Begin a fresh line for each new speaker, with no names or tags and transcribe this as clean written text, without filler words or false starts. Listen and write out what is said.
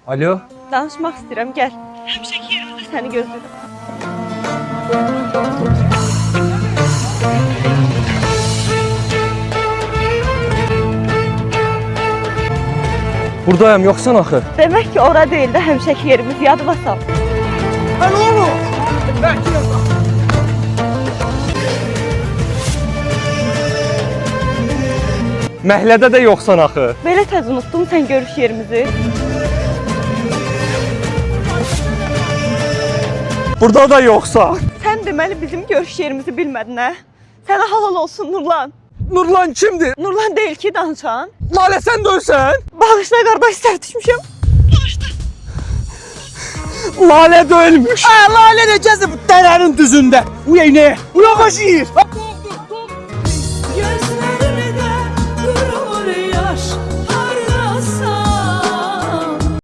Alo?
Danışmaq istəyirəm, gəl. Həmişəki yerimizdə səni gözlədim.
Buradayım, yoxsan axı?
Demək ki, ora deyil də həmişəki yerimiz, yadıma sal.
Mən oğlum! Bəkir! Məhlədə də yoxsan axı.
Belə tez unutdum sən görüş yerimizi.
Burada da yoxsan.
Sən deməli bizim görüş yerimizi bilmədin, hə? Sənə halal olsun Nurlan.
Nurlan kimdir?
Nurlan deyil ki, danışan.
Lalə sən də ölsən?
Bağışla qardaş, səhv düşmüşəm.
Lalə də ölmüş.
Lalə necədir bu dərənin düzündə? Uy ne? Uya başıyır.